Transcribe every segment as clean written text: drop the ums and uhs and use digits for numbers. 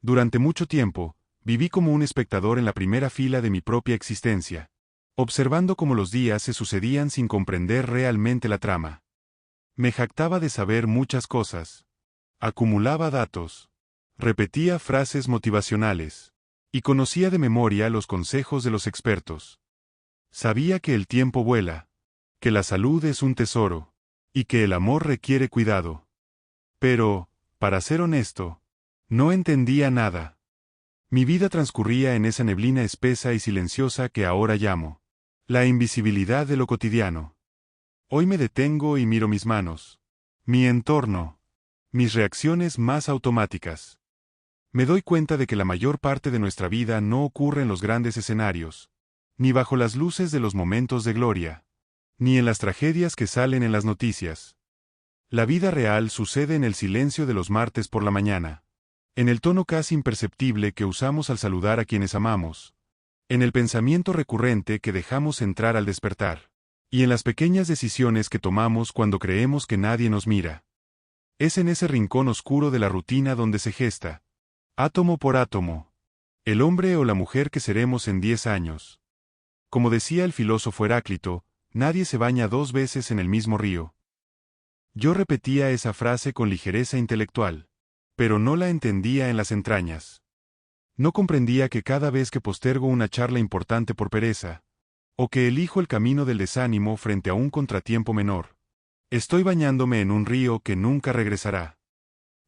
Durante mucho tiempo, viví como un espectador en la primera fila de mi propia existencia, observando cómo los días se sucedían sin comprender realmente la trama. Me jactaba de saber muchas cosas. Acumulaba datos. Repetía frases motivacionales. Y conocía de memoria los consejos de los expertos. Sabía que el tiempo vuela, que la salud es un tesoro, y que el amor requiere cuidado. Pero, para ser honesto, no entendía nada. Mi vida transcurría en esa neblina espesa y silenciosa que ahora llamo la invisibilidad de lo cotidiano. Hoy me detengo y miro mis manos, mi entorno, mis reacciones más automáticas. Me doy cuenta de que la mayor parte de nuestra vida no ocurre en los grandes escenarios, ni bajo las luces de los momentos de gloria, ni en las tragedias que salen en las noticias. La vida real sucede en el silencio de los martes por la mañana, en el tono casi imperceptible que usamos al saludar a quienes amamos, en el pensamiento recurrente que dejamos entrar al despertar, y en las pequeñas decisiones que tomamos cuando creemos que nadie nos mira. Es en ese rincón oscuro de la rutina donde se gesta, átomo por átomo, el hombre o la mujer que seremos en 10 años. Como decía el filósofo Heráclito, nadie se baña 2 veces en el mismo río. Yo repetía esa frase con ligereza intelectual, pero no la entendía en las entrañas. No comprendía que cada vez que postergo una charla importante por pereza, o que elijo el camino del desánimo frente a un contratiempo menor, estoy bañándome en un río que nunca regresará.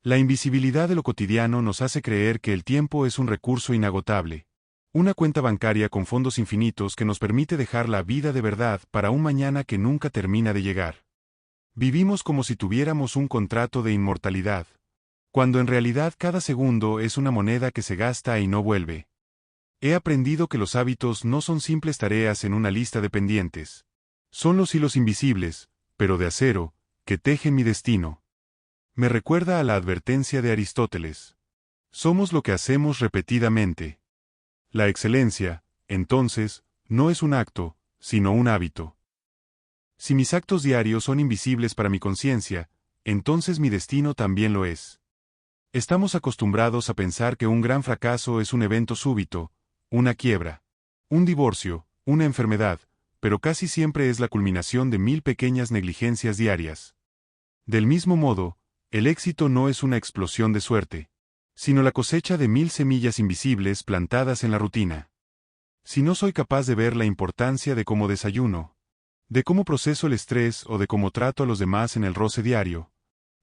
La invisibilidad de lo cotidiano nos hace creer que el tiempo es un recurso inagotable, una cuenta bancaria con fondos infinitos que nos permite dejar la vida de verdad para un mañana que nunca termina de llegar. Vivimos como si tuviéramos un contrato de inmortalidad, cuando en realidad cada segundo es una moneda que se gasta y no vuelve. He aprendido que los hábitos no son simples tareas en una lista de pendientes. Son los hilos invisibles, pero de acero, que tejen mi destino. Me recuerda a la advertencia de Aristóteles. Somos lo que hacemos repetidamente. La excelencia, entonces, no es un acto, sino un hábito. Si mis actos diarios son invisibles para mi conciencia, entonces mi destino también lo es. Estamos acostumbrados a pensar que un gran fracaso es un evento súbito, una quiebra, un divorcio, una enfermedad, pero casi siempre es la culminación de 1000 pequeñas negligencias diarias. Del mismo modo, el éxito no es una explosión de suerte, sino la cosecha de 1000 semillas invisibles plantadas en la rutina. Si no soy capaz de ver la importancia de cómo desayuno, de cómo proceso el estrés o de cómo trato a los demás en el roce diario,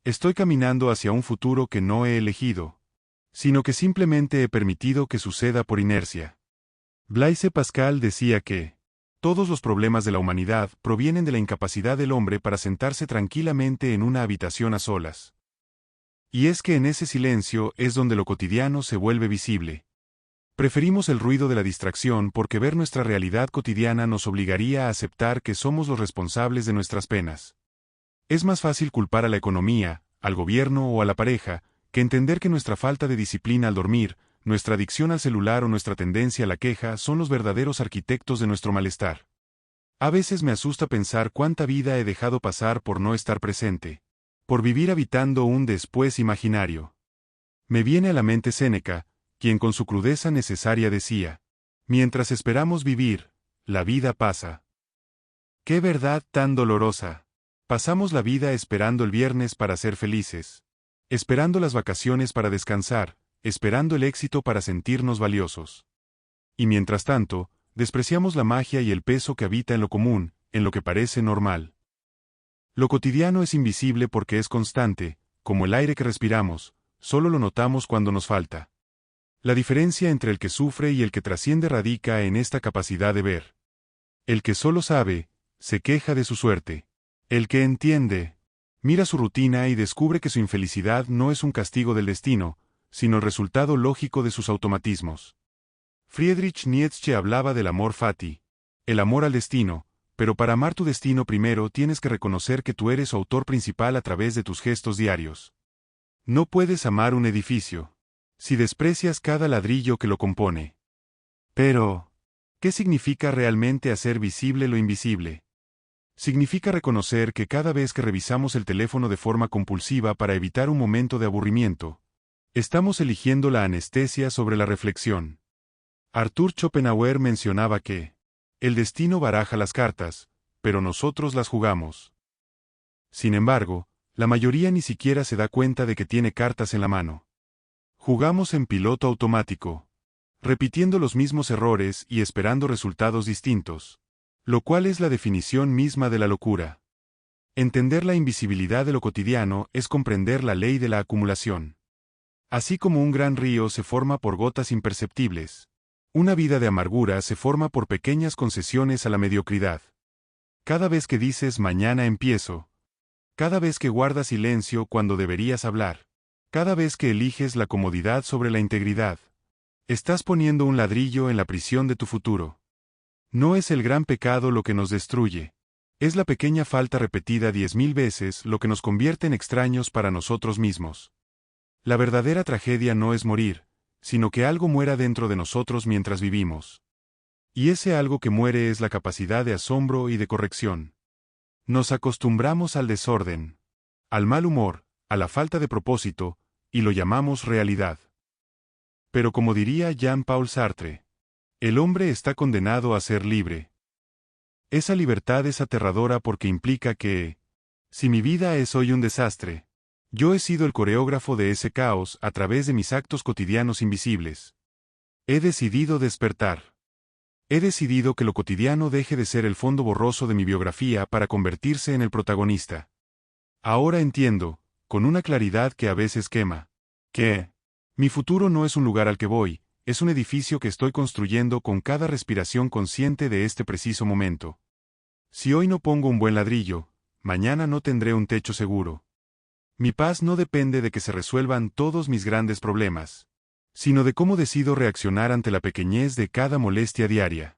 estoy caminando hacia un futuro que no he elegido, sino que simplemente he permitido que suceda por inercia. Blaise Pascal decía que todos los problemas de la humanidad provienen de la incapacidad del hombre para sentarse tranquilamente en una habitación a solas. Y es que en ese silencio es donde lo cotidiano se vuelve visible. Preferimos el ruido de la distracción porque ver nuestra realidad cotidiana nos obligaría a aceptar que somos los responsables de nuestras penas. Es más fácil culpar a la economía, al gobierno o a la pareja, que entender que nuestra falta de disciplina al dormir, nuestra adicción al celular o nuestra tendencia a la queja son los verdaderos arquitectos de nuestro malestar. A veces me asusta pensar cuánta vida he dejado pasar por no estar presente, por vivir habitando un después imaginario. Me viene a la mente Séneca, quien con su crudeza necesaria decía: mientras esperamos vivir, la vida pasa. ¡Qué verdad tan dolorosa! Pasamos la vida esperando el viernes para ser felices, esperando las vacaciones para descansar, esperando el éxito para sentirnos valiosos. Y mientras tanto, despreciamos la magia y el peso que habita en lo común, en lo que parece normal. Lo cotidiano es invisible porque es constante, como el aire que respiramos, solo lo notamos cuando nos falta. La diferencia entre el que sufre y el que trasciende radica en esta capacidad de ver. El que solo sabe, se queja de su suerte. El que entiende, mira su rutina y descubre que su infelicidad no es un castigo del destino, sino el resultado lógico de sus automatismos. Friedrich Nietzsche hablaba del amor fati, el amor al destino, pero para amar tu destino primero tienes que reconocer que tú eres su autor principal a través de tus gestos diarios. No puedes amar un edificio si desprecias cada ladrillo que lo compone. Pero, ¿qué significa realmente hacer visible lo invisible? Significa reconocer que cada vez que revisamos el teléfono de forma compulsiva para evitar un momento de aburrimiento, Estamos eligiendo la anestesia sobre la reflexión. Arthur Schopenhauer mencionaba que el destino baraja las cartas, pero nosotros las jugamos. Sin embargo, la mayoría ni siquiera se da cuenta de que tiene cartas en la mano. Jugamos en piloto automático, repitiendo los mismos errores y esperando resultados distintos, lo cual es la definición misma de la locura. Entender la invisibilidad de lo cotidiano es comprender la ley de la acumulación. Así como un gran río se forma por gotas imperceptibles, una vida de amargura se forma por pequeñas concesiones a la mediocridad. Cada vez que dices mañana empiezo, cada vez que guardas silencio cuando deberías hablar, cada vez que eliges la comodidad sobre la integridad, estás poniendo un ladrillo en la prisión de tu futuro. No es el gran pecado lo que nos destruye. Es la pequeña falta repetida 10.000 veces lo que nos convierte en extraños para nosotros mismos. La verdadera tragedia no es morir, sino que algo muera dentro de nosotros mientras vivimos. Y ese algo que muere es la capacidad de asombro y de corrección. Nos acostumbramos al desorden, al mal humor, a la falta de propósito, y lo llamamos realidad. Pero como diría Jean-Paul Sartre, el hombre está condenado a ser libre. Esa libertad es aterradora porque implica que, si mi vida es hoy un desastre, yo he sido el coreógrafo de ese caos a través de mis actos cotidianos invisibles. He decidido despertar. He decidido que lo cotidiano deje de ser el fondo borroso de mi biografía para convertirse en el protagonista. Ahora entiendo, con una claridad que a veces quema, que mi futuro no es un lugar al que voy, es un edificio que estoy construyendo con cada respiración consciente de este preciso momento. Si hoy no pongo un buen ladrillo, mañana no tendré un techo seguro. Mi paz no depende de que se resuelvan todos mis grandes problemas, sino de cómo decido reaccionar ante la pequeñez de cada molestia diaria.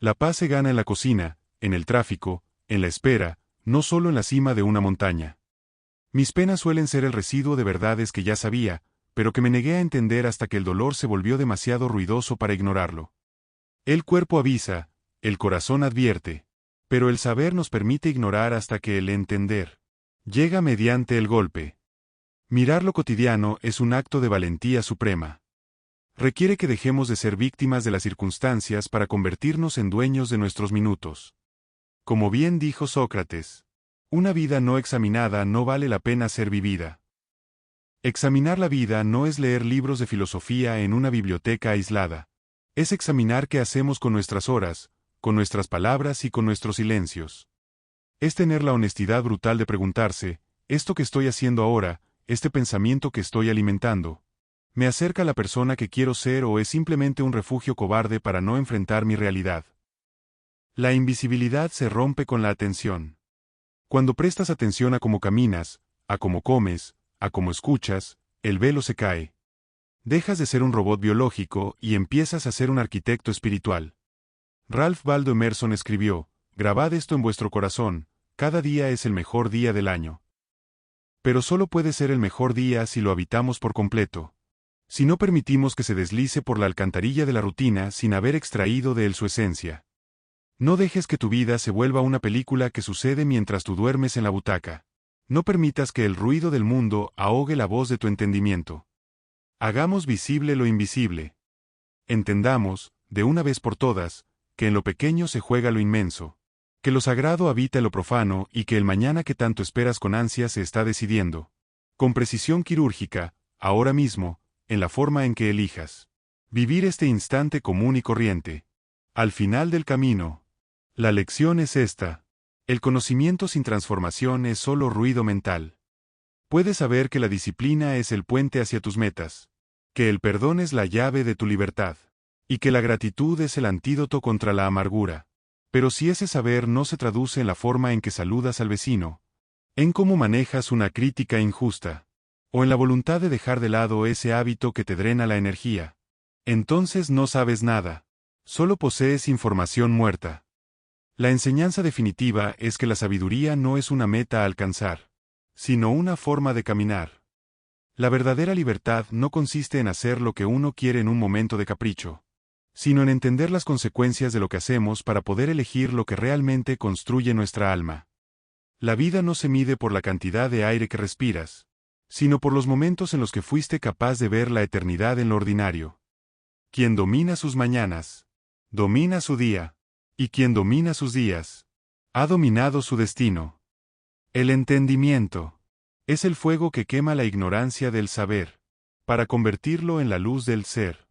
La paz se gana en la cocina, en el tráfico, en la espera, no solo en la cima de una montaña. Mis penas suelen ser el residuo de verdades que ya sabía, pero que me negué a entender hasta que el dolor se volvió demasiado ruidoso para ignorarlo. El cuerpo avisa, el corazón advierte, pero el saber nos permite ignorar hasta que el entender llega mediante el golpe. Mirar lo cotidiano es un acto de valentía suprema. Requiere que dejemos de ser víctimas de las circunstancias para convertirnos en dueños de nuestros minutos. Como bien dijo Sócrates, una vida no examinada no vale la pena ser vivida. Examinar la vida no es leer libros de filosofía en una biblioteca aislada. Es examinar qué hacemos con nuestras horas, con nuestras palabras y con nuestros silencios. Es tener la honestidad brutal de preguntarse, ¿esto que estoy haciendo ahora, este pensamiento que estoy alimentando, me acerca a la persona que quiero ser o es simplemente un refugio cobarde para no enfrentar mi realidad? La invisibilidad se rompe con la atención. Cuando prestas atención a cómo caminas, a cómo comes, a cómo escuchas, el velo se cae. Dejas de ser un robot biológico y empiezas a ser un arquitecto espiritual. Ralph Waldo Emerson escribió, «Grabad esto en vuestro corazón, cada día es el mejor día del año». Pero solo puede ser el mejor día si lo habitamos por completo. Si no permitimos que se deslice por la alcantarilla de la rutina sin haber extraído de él su esencia. No dejes que tu vida se vuelva una película que sucede mientras tú duermes en la butaca. No permitas que el ruido del mundo ahogue la voz de tu entendimiento. Hagamos visible lo invisible. Entendamos, de una vez por todas, que en lo pequeño se juega lo inmenso, que lo sagrado habita en lo profano y que el mañana que tanto esperas con ansia se está decidiendo, con precisión quirúrgica, ahora mismo, en la forma en que elijas vivir este instante común y corriente. Al final del camino, la lección es esta. El conocimiento sin transformación es solo ruido mental. Puedes saber que la disciplina es el puente hacia tus metas, que el perdón es la llave de tu libertad, y que la gratitud es el antídoto contra la amargura. Pero si ese saber no se traduce en la forma en que saludas al vecino, en cómo manejas una crítica injusta, o en la voluntad de dejar de lado ese hábito que te drena la energía, entonces no sabes nada, solo posees información muerta. La enseñanza definitiva es que la sabiduría no es una meta a alcanzar, sino una forma de caminar. La verdadera libertad no consiste en hacer lo que uno quiere en un momento de capricho, sino en entender las consecuencias de lo que hacemos para poder elegir lo que realmente construye nuestra alma. La vida no se mide por la cantidad de aire que respiras, sino por los momentos en los que fuiste capaz de ver la eternidad en lo ordinario. Quien domina sus mañanas, domina su día, y quien domina sus días, ha dominado su destino. El entendimiento es el fuego que quema la ignorancia del saber, para convertirlo en la luz del ser.